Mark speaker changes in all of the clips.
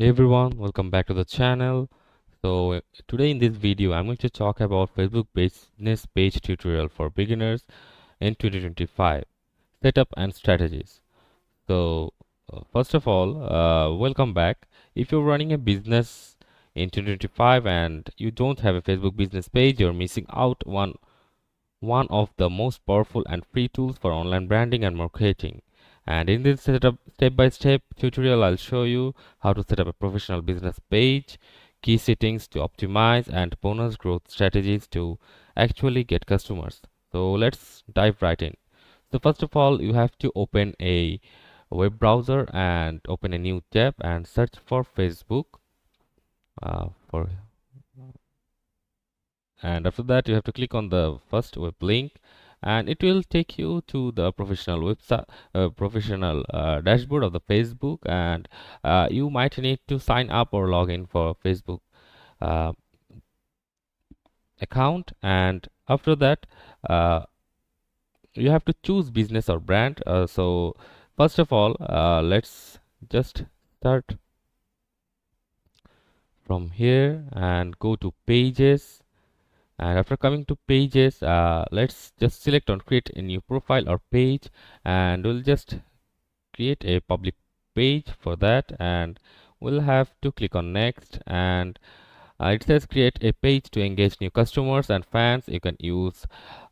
Speaker 1: Hey everyone, welcome back to the channel. Today in this video I'm going to talk about Facebook business page tutorial for beginners in 2025 setup and strategies. First of all, welcome back. If you're running a business in 2025 and you don't have a Facebook business page, you're missing out one of the most powerful and free tools for online branding and marketing. And in this setup step-by-step tutorial, I'll show you how to set up a professional business page, key settings to optimize, and bonus growth strategies to actually get customers. So let's dive right in. So first of all, you have to open a web browser and open a new tab and search for Facebook. For and after that you have to click on the first web link and it will take you to the professional website professional dashboard of the Facebook, and you might need to sign up or log in for Facebook uh, account. And after that you have to choose business or brand. So first of all, let's just start from here and go to pages. And after coming to pages, let's just select on create a new profile or page, and we'll just create a public page for that, and we'll have to click on next. And it says create a page to engage new customers and fans. You can use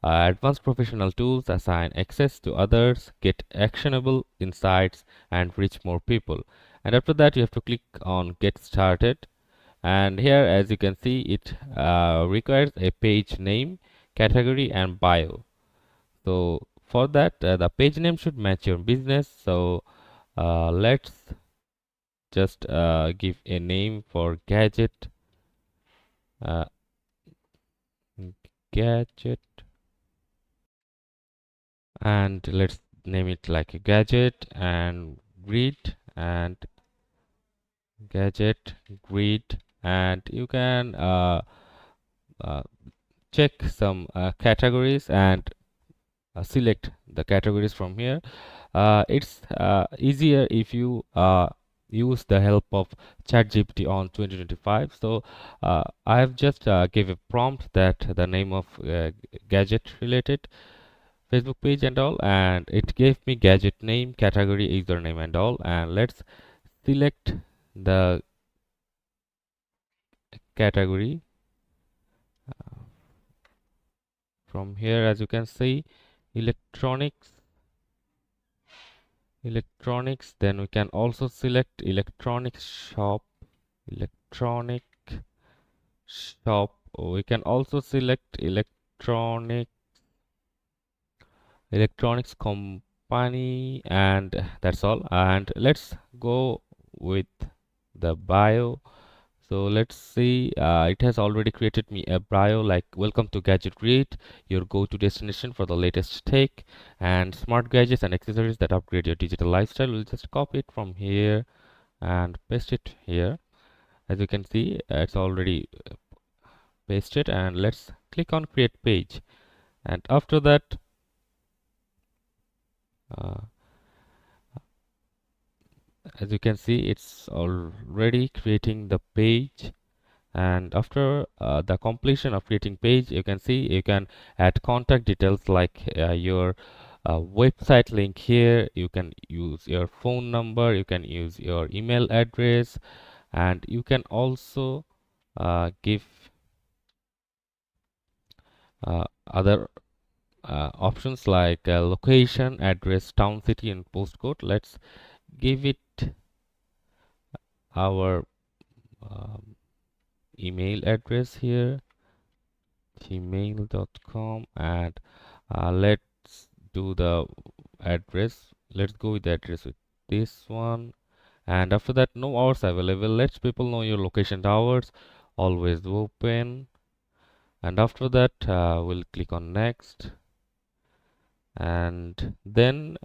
Speaker 1: advanced professional tools, assign access to others, get actionable insights, and reach more people. And after that you have to click on get started. And here, as you can see, it requires a page name, category, and bio. So for that, the page name should match your business. So let's just give a name for gadget, uh, gadget, and let's name it like a gadget and grid and gadget grid. And you can uh, check some categories and select the categories from here. It's easier if you use the help of ChatGPT on 2025. So I have just gave a prompt that the name of gadget related Facebook page and all, and it gave me gadget name, category, username and all. And let's select the category from here. As you can see, electronics, then we can also select electronics shop, electronic shop. We can also select electronics company, and that's all. And let's go with the bio. So let's see, it has already created me a bio like welcome to Gadget Grid, your go-to destination for the latest tech and smart gadgets and accessories that upgrade your digital lifestyle. We'll just copy it from here and paste it here. As you can see, it's already pasted. And let's click on create page. And after that, uh, as you can see, it's already creating the page. And after the completion of creating page, you can see you can add contact details like your website link here. You can use your phone number, you can use your email address, and you can also give other options like location, address, town, city, and postcode. Let's give it our um, email address here, gmail.com, and let's do the address. Let's go with the address with this one. And after that, no hours available. Let people know your location hours, always open. And after that, we'll click on next. And then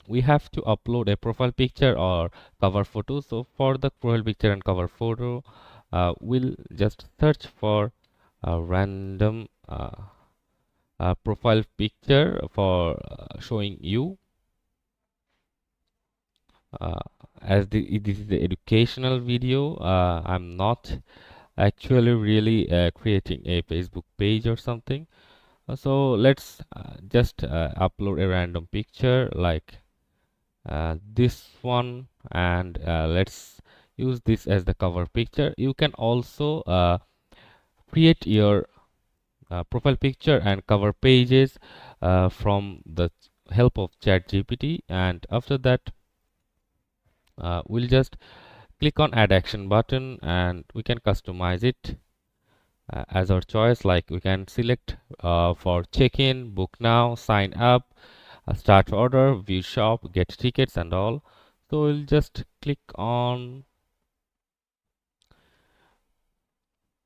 Speaker 1: we have to upload a profile picture or cover photo. So for the profile picture and cover photo, we'll just search for a random profile picture for showing you. uh, as this is the educational video, I'm not actually really creating a Facebook page or something. So let's just upload a random picture like this one, and let's use this as the cover picture. You can also create your profile picture and cover pages from the help of ChatGPT, and after that we'll just click on add action button and we can customize it as our choice. Like we can select for check-in, book now, sign up, start order, view shop, get tickets and all. So we'll just click on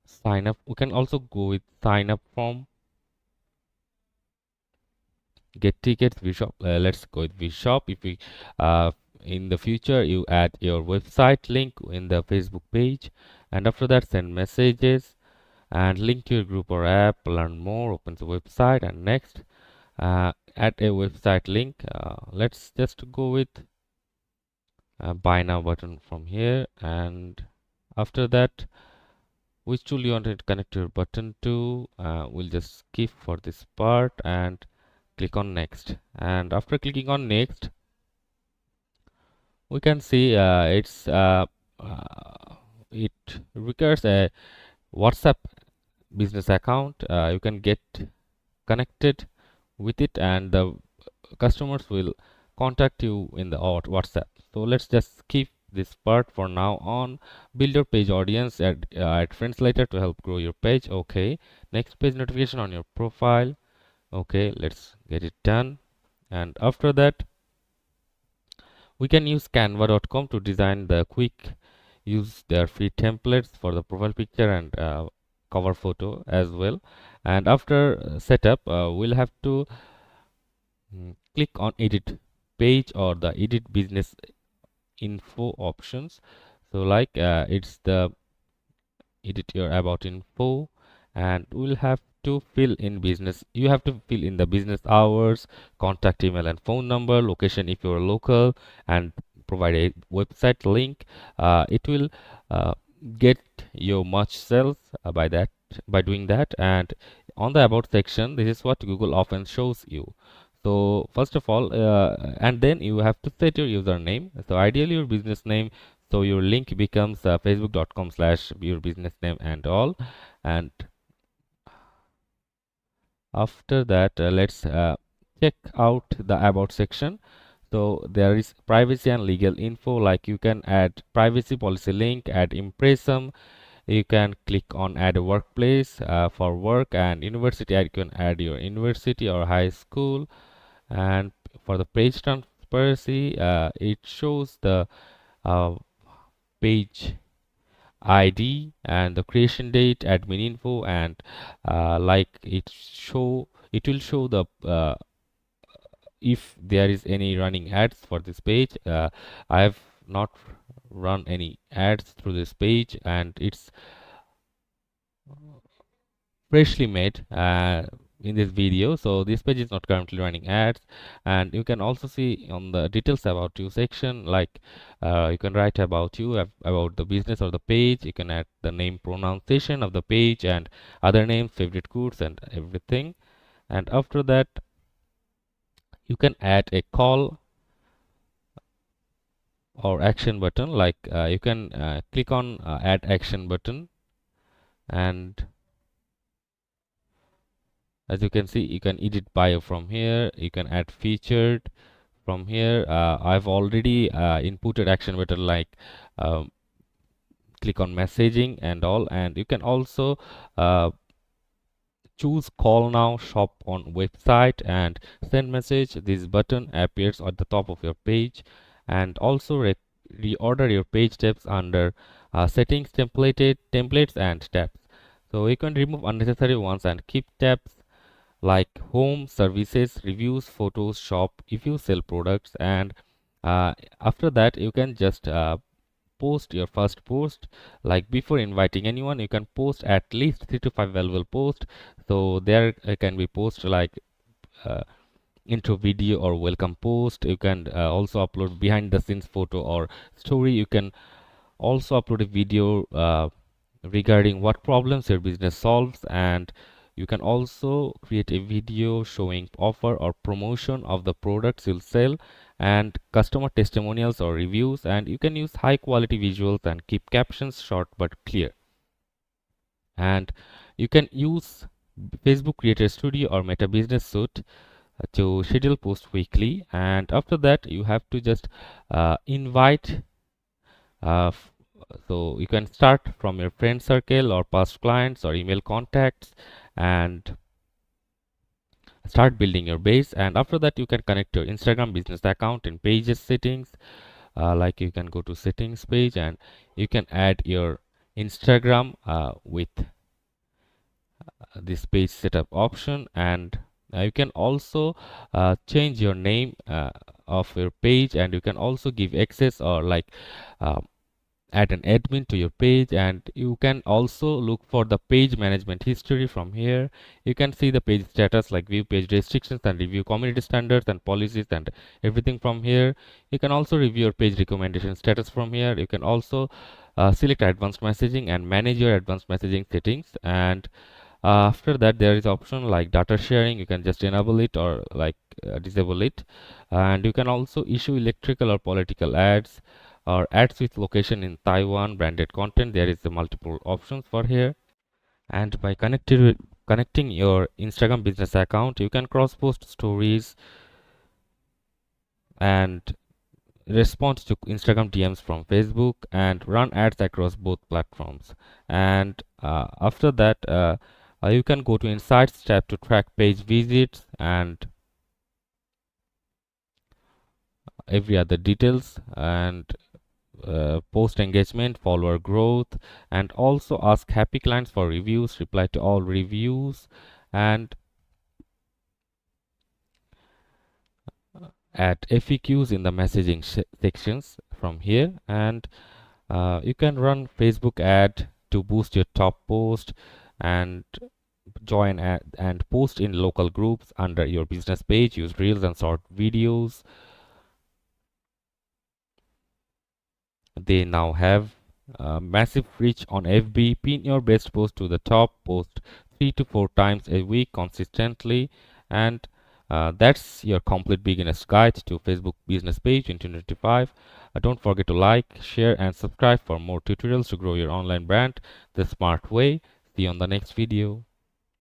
Speaker 1: sign up. We can also go with sign up form, get tickets, view shop. Let's go with view shop. If we uh, in the future you add your website link in the Facebook page, and after that send messages and link to your group or app, learn more, opens the website, and next add a website link. Let's just go with buy now button from here, and after that which tool you want to connect your button to, we'll just skip for this part and click on next. And after clicking on next, we can see it requires a WhatsApp business account. You can get connected with it, and the customers will contact you in the WhatsApp. So let's just skip this part for now on. Build your page audience, add friends later to help grow your page. Okay, next page notification on your profile. Okay, let's get it done. And after that we can use canva.com to design the quick use their free templates for the profile picture and cover photo as well. And after setup we'll have to click on edit page or the edit business info options. So like it's the edit your about info, and we'll have to fill in business. You have to fill in the business hours, contact email and phone number, location if you're local, and provide a website link. It will uh, get you much sales by doing that. And on the about section, this is what Google often shows you. So first of all, and then you have to set your username. So ideally your business name, so your link becomes facebook.com/ your business name and all. And after that let's check out the about section. So there is privacy and legal info, like you can add privacy policy link, add impressum, you can click on add a workplace for work, and university, you can add your university or high school. And for the page transparency, it shows the uh, page ID and the creation date, admin info, and like it will show the if there is any running ads for this page. I have not run any ads through this page, and it's freshly made in this video, so this page is not currently running ads. And you can also see on the details about you section, like you can write about you, about the business or the page. You can add the name, pronunciation of the page, and other names, favorite quotes, and everything. And after that you can add a call or action button, like you can click on add action button, and as you can see you can edit bio from here, you can add featured from here. I've already inputted action button, like um, click on messaging and all. And you can also choose call now, shop on website, and send message. This button appears at the top of your page. And also reorder your page tabs under settings, templates and tabs. So you can remove unnecessary ones and keep tabs like home, services, reviews, photos, shop if you sell products. And after that you can just post your first post. Like before inviting anyone, you can post at least 3 to 5 valuable posts. So there can be posts like uh, intro video or welcome post. You can also upload behind the scenes photo or story. You can also upload a video regarding what problems your business solves, and you can also create a video showing offer or promotion of the products you'll sell and customer testimonials or reviews, and you can use high quality visuals and keep captions short but clear. And you can use Facebook Creator Studio or Meta Business Suite to schedule posts weekly, and after that you have to just invite uh, so you can start from your friend circle or past clients or email contacts and start building your base. And after that you can connect your Instagram business account in pages settings, like you can go to settings page and you can add your Instagram with this page setup option, and you can also change your name of your page, and you can also give access or like uh, add an admin to your page. And you can also look for the page management history from here. You can see the page status like view page restrictions and review community standards and policies and everything from here. You can also review your page recommendation status from here. You can also select advanced messaging and manage your advanced messaging settings. And after that there is option like data sharing. You can just enable it or like disable it. And you can also issue electrical or political ads or ads with location in Taiwan, branded content. There is the multiple options for here. And by connecting your Instagram business account, you can cross post stories and respond to Instagram DMs from Facebook and run ads across both platforms. And after that you can go to Insights tab to track page visits and every other details, and post engagement, follower growth, and also ask happy clients for reviews, reply to all reviews, and add FAQs in the messaging sections from here. And you can run Facebook ad to boost your top post and join and post in local groups under your business page. Use reels and short videos. They now have massive reach on FB. Pin your best post to the top, post 3 to 4 times a week consistently, and that's your complete beginner's guide to Facebook business page in 2025. Don't forget to like, share, and subscribe for more tutorials to grow your online brand the smart way. See you on the next video.